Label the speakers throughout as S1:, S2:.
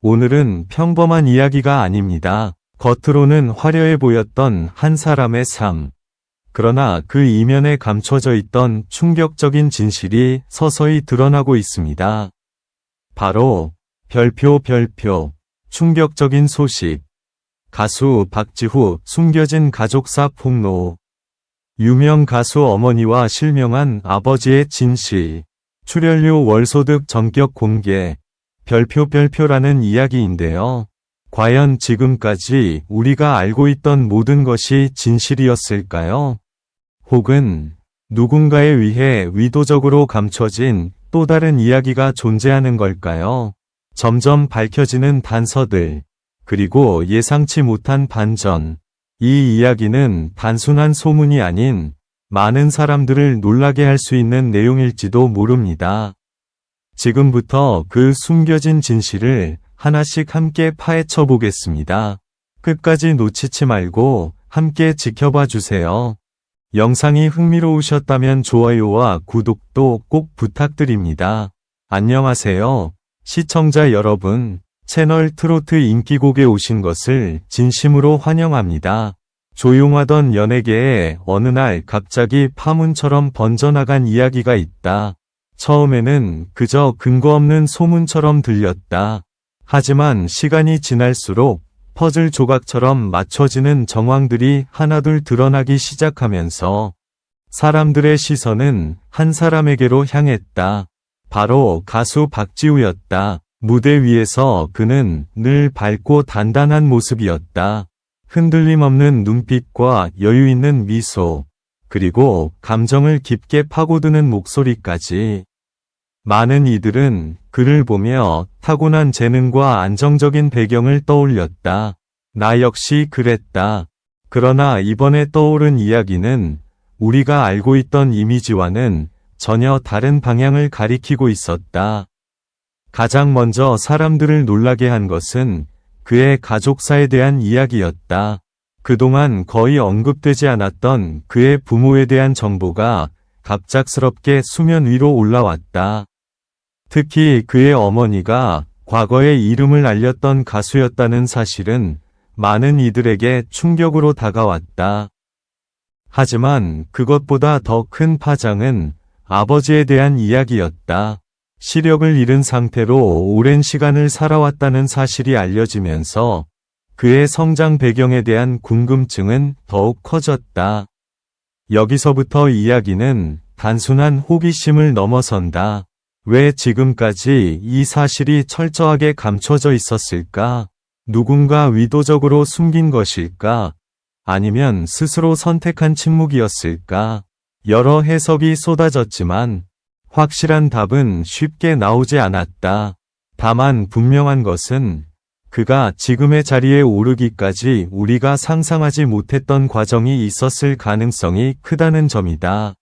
S1: 오늘은 평범한 이야기가 아닙니다. 겉으로는 화려해 보였던 한 사람의 삶. 그러나 그 이면에 감춰져 있던 충격적인 진실이 서서히 드러나고 있습니다. 바로 별표 충격적인 소식. 가수 박지후 숨겨진 가족사 폭로. 유명 가수 어머니와 실명한 아버지의 진실. 출연료 월소득 전격 공개. 별표라는 이야기인데요. 과연 지금까지 우리가 알고 있던 모든 것이 진실이었을까요? 혹은 누군가에 의해 의도적으로 감춰진 또 다른 이야기가 존재하는 걸까요? 점점 밝혀지는 단서들, 그리고 예상치 못한 반전. 이 이야기는 단순한 소문이 아닌 많은 사람들을 놀라게 할 수 있는 내용일지도 모릅니다. 지금부터 그 숨겨진 진실을 하나씩 함께 파헤쳐 보겠습니다. 끝까지 놓치지 말고 함께 지켜봐 주세요. 영상이 흥미로우셨다면 좋아요와 구독도 꼭 부탁드립니다. 안녕하세요. 시청자 여러분, 채널 트로트 인기곡에 오신 것을 진심으로 환영합니다. 조용하던 연예계에 어느 날 갑자기 파문처럼 번져나간 이야기가 있다. 처음에는 그저 근거 없는 소문처럼 들렸다. 하지만 시간이 지날수록 퍼즐 조각처럼 맞춰지는 정황들이 하나둘 드러나기 시작하면서 사람들의 시선은 한 사람에게로 향했다. 바로 가수 박지후였다. 무대 위에서 그는 늘 밝고 단단한 모습이었다. 흔들림 없는 눈빛과 여유 있는 미소, 그리고 감정을 깊게 파고드는 목소리까지. 많은 이들은 그를 보며 타고난 재능과 안정적인 배경을 떠올렸다. 나 역시 그랬다. 그러나 이번에 떠오른 이야기는 우리가 알고 있던 이미지와는 전혀 다른 방향을 가리키고 있었다. 가장 먼저 사람들을 놀라게 한 것은 그의 가족사에 대한 이야기였다. 그동안 거의 언급되지 않았던 그의 부모에 대한 정보가 갑작스럽게 수면 위로 올라왔다. 특히 그의 어머니가 과거에 이름을 알렸던 가수였다는 사실은 많은 이들에게 충격으로 다가왔다. 하지만 그것보다 더 큰 파장은 아버지에 대한 이야기였다. 시력을 잃은 상태로 오랜 시간을 살아왔다는 사실이 알려지면서 그의 성장 배경에 대한 궁금증은 더욱 커졌다. 여기서부터 이야기는 단순한 호기심을 넘어선다. 왜 지금까지 이 사실이 철저하게 감춰져 있었을까? 누군가 의도적으로 숨긴 것일까? 아니면 스스로 선택한 침묵이었을까? 여러 해석이 쏟아졌지만 확실한 답은 쉽게 나오지 않았다. 다만 분명한 것은 그가 지금의 자리에 오르기까지 우리가 상상하지 못했던 과정이 있었을 가능성이 크다는 점이다.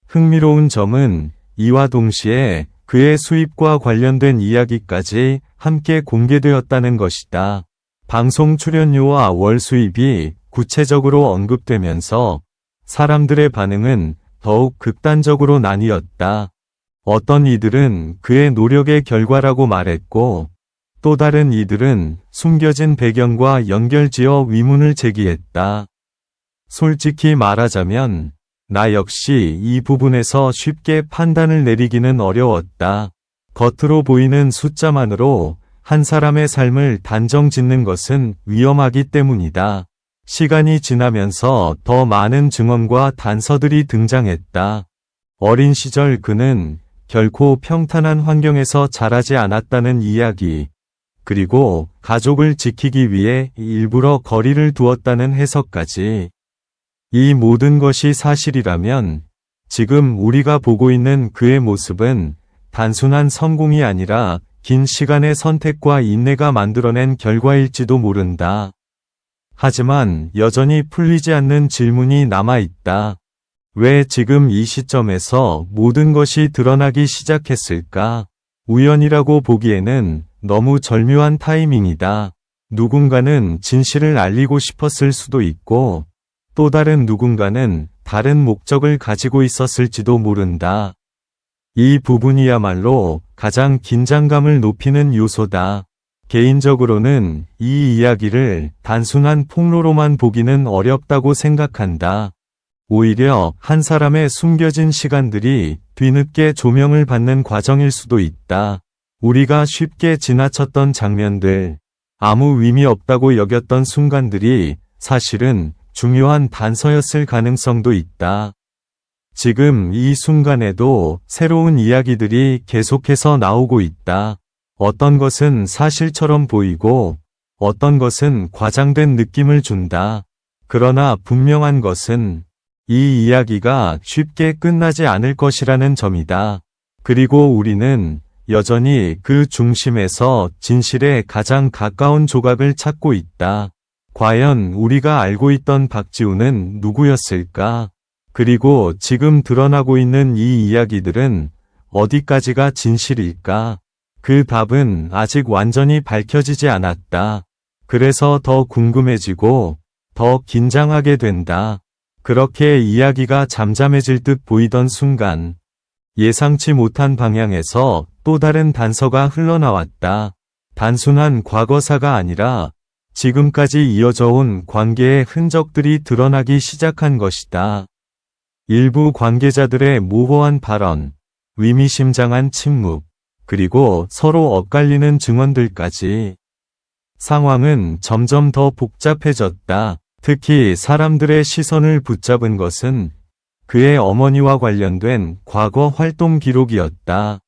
S1: 흥미로운 점은 이와 동시에 그의 수입과 관련된 이야기까지 함께 공개되었다는 것이다. 방송 출연료와 월 수입이 구체적으로 언급되면서 사람들의 반응은 더욱 극단적으로 나뉘었다. 어떤 이들은 그의 노력의 결과라고 말했고, 또 다른 이들은 숨겨진 배경과 연결지어 의문을 제기했다. 솔직히 말하자면 나 역시 이 부분에서 쉽게 판단을 내리기는 어려웠다. 겉으로 보이는 숫자만으로 한 사람의 삶을 단정 짓는 것은 위험하기 때문이다. 시간이 지나면서 더 많은 증언과 단서들이 등장했다. 어린 시절 그는 결코 평탄한 환경에서 자라지 않았다는 이야기, 그리고 가족을 지키기 위해 일부러 거리를 두었다는 해석까지. 이 모든 것이 사실이라면 지금 우리가 보고 있는 그의 모습은 단순한 성공이 아니라 긴 시간의 선택과 인내가 만들어낸 결과일지도 모른다. 하지만 여전히 풀리지 않는 질문이 남아있다. 왜 지금 이 시점에서 모든 것이 드러나기 시작했을까? 우연이라고 보기에는 너무 절묘한 타이밍이다. 누군가는 진실을 알리고 싶었을 수도 있고, 또 다른 누군가는 다른 목적을 가지고 있었을지도 모른다. 이 부분이야말로 가장 긴장감을 높이는 요소다. 개인적으로는 이 이야기를 단순한 폭로로만 보기는 어렵다고 생각한다. 오히려 한 사람의 숨겨진 시간들이 뒤늦게 조명을 받는 과정일 수도 있다. 우리가 쉽게 지나쳤던 장면들, 아무 의미 없다고 여겼던 순간들이 사실은 중요한 단서였을 가능성도 있다. 지금 이 순간에도 새로운 이야기들이 계속해서 나오고 있다. 어떤 것은 사실처럼 보이고 어떤 것은 과장된 느낌을 준다. 그러나 분명한 것은 이 이야기가 쉽게 끝나지 않을 것이라는 점이다. 그리고 우리는 여전히 그 중심에서 진실에 가장 가까운 조각을 찾고 있다. 과연 우리가 알고 있던 박지우는 누구였을까? 그리고 지금 드러나고 있는 이 이야기들은 어디까지가 진실일까? 그 답은 아직 완전히 밝혀지지 않았다. 그래서 더 궁금해지고 더 긴장하게 된다. 그렇게 이야기가 잠잠해질 듯 보이던 순간, 예상치 못한 방향에서 또 다른 단서가 흘러나왔다. 단순한 과거사가 아니라 지금까지 이어져 온 관계의 흔적들이 드러나기 시작한 것이다. 일부 관계자들의 모호한 발언, 의미심장한 침묵, 그리고 서로 엇갈리는 증언들까지. 상황은 점점 더 복잡해졌다. 특히 사람들의 시선을 붙잡은 것은 그의 어머니와 관련된 과거 활동 기록이었다.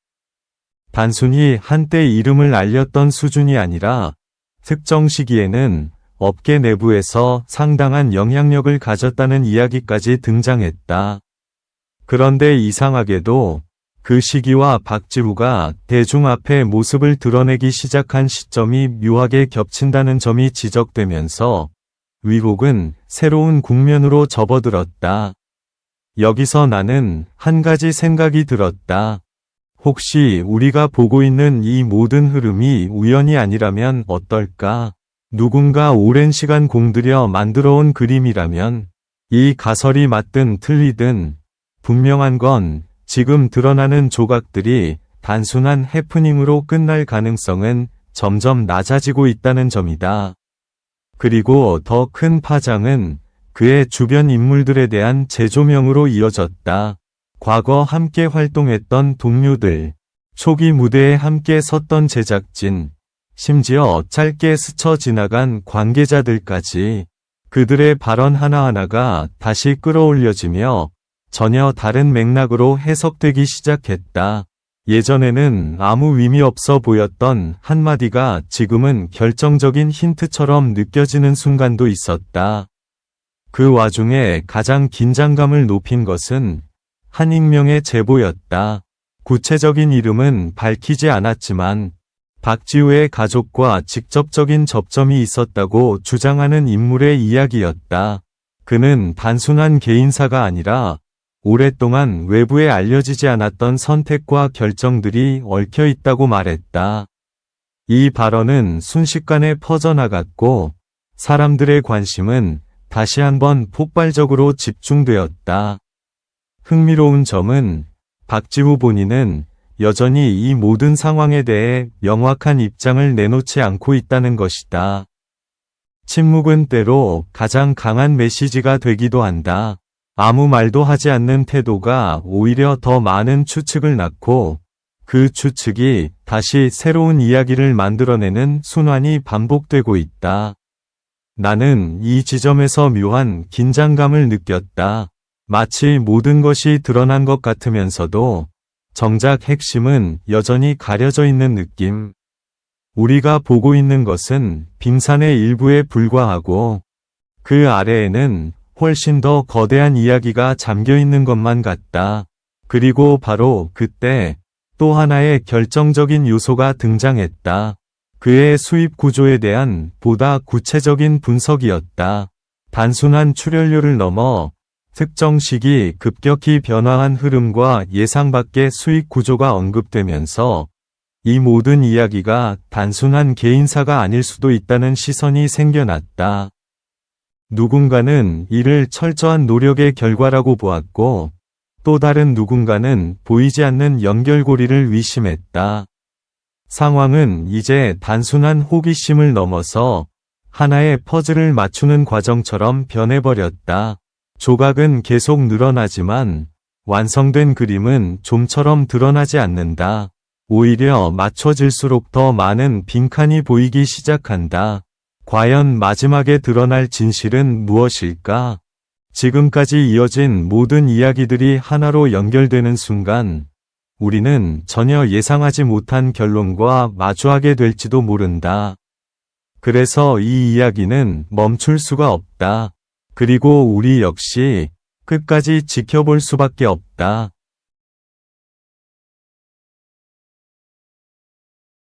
S1: 단순히 한때 이름을 알렸던 수준이 아니라 특정 시기에는 업계 내부에서 상당한 영향력을 가졌다는 이야기까지 등장했다. 그런데 이상하게도 그 시기와 박지우가 대중 앞에 모습을 드러내기 시작한 시점이 묘하게 겹친다는 점이 지적되면서 의혹은 새로운 국면으로 접어들었다. 여기서 나는 한 가지 생각이 들었다. 혹시 우리가 보고 있는 이 모든 흐름이 우연이 아니라면 어떨까? 누군가 오랜 시간 공들여 만들어온 그림이라면 이 가설이 맞든 틀리든 분명한 건 지금 드러나는 조각들이 단순한 해프닝으로 끝날 가능성은 점점 낮아지고 있다는 점이다. 그리고 더 큰 파장은 그의 주변 인물들에 대한 재조명으로 이어졌다. 과거 함께 활동했던 동료들, 초기 무대에 함께 섰던 제작진, 심지어 짧게 스쳐 지나간 관계자들까지 그들의 발언 하나하나가 다시 끌어올려지며 전혀 다른 맥락으로 해석되기 시작했다. 예전에는 아무 의미 없어 보였던 한마디가 지금은 결정적인 힌트처럼 느껴지는 순간도 있었다. 그 와중에 가장 긴장감을 높인 것은 한 익명의 제보였다. 구체적인 이름은 밝히지 않았지만 박지우의 가족과 직접적인 접점이 있었다고 주장하는 인물의 이야기였다. 그는 단순한 개인사가 아니라 오랫동안 외부에 알려지지 않았던 선택과 결정들이 얽혀 있다고 말했다. 이 발언은 순식간에 퍼져나갔고 사람들의 관심은 다시 한번 폭발적으로 집중되었다. 흥미로운 점은 박지우 본인은 여전히 이 모든 상황에 대해 명확한 입장을 내놓지 않고 있다는 것이다. 침묵은 때로 가장 강한 메시지가 되기도 한다. 아무 말도 하지 않는 태도가 오히려 더 많은 추측을 낳고 그 추측이 다시 새로운 이야기를 만들어내는 순환이 반복되고 있다. 나는 이 지점에서 묘한 긴장감을 느꼈다. 마치 모든 것이 드러난 것 같으면서도 정작 핵심은 여전히 가려져 있는 느낌. 우리가 보고 있는 것은 빙산의 일부에 불과하고 그 아래에는 훨씬 더 거대한 이야기가 잠겨 있는 것만 같다. 그리고 바로 그때 또 하나의 결정적인 요소가 등장했다. 그의 수입 구조에 대한 보다 구체적인 분석이었다. 단순한 출연료를 넘어 특정 시기 급격히 변화한 흐름과 예상 밖의 수익 구조가 언급되면서 이 모든 이야기가 단순한 개인사가 아닐 수도 있다는 시선이 생겨났다. 누군가는 이를 철저한 노력의 결과라고 보았고 또 다른 누군가는 보이지 않는 연결고리를 의심했다. 상황은 이제 단순한 호기심을 넘어서 하나의 퍼즐을 맞추는 과정처럼 변해버렸다. 조각은 계속 늘어나지만 완성된 그림은 좀처럼 드러나지 않는다. 오히려 맞춰질수록 더 많은 빈칸이 보이기 시작한다. 과연 마지막에 드러날 진실은 무엇일까? 지금까지 이어진 모든 이야기들이 하나로 연결되는 순간, 우리는 전혀 예상하지 못한 결론과 마주하게 될지도 모른다. 그래서 이 이야기는 멈출 수가 없다. 그리고 우리 역시 끝까지 지켜볼 수밖에 없다.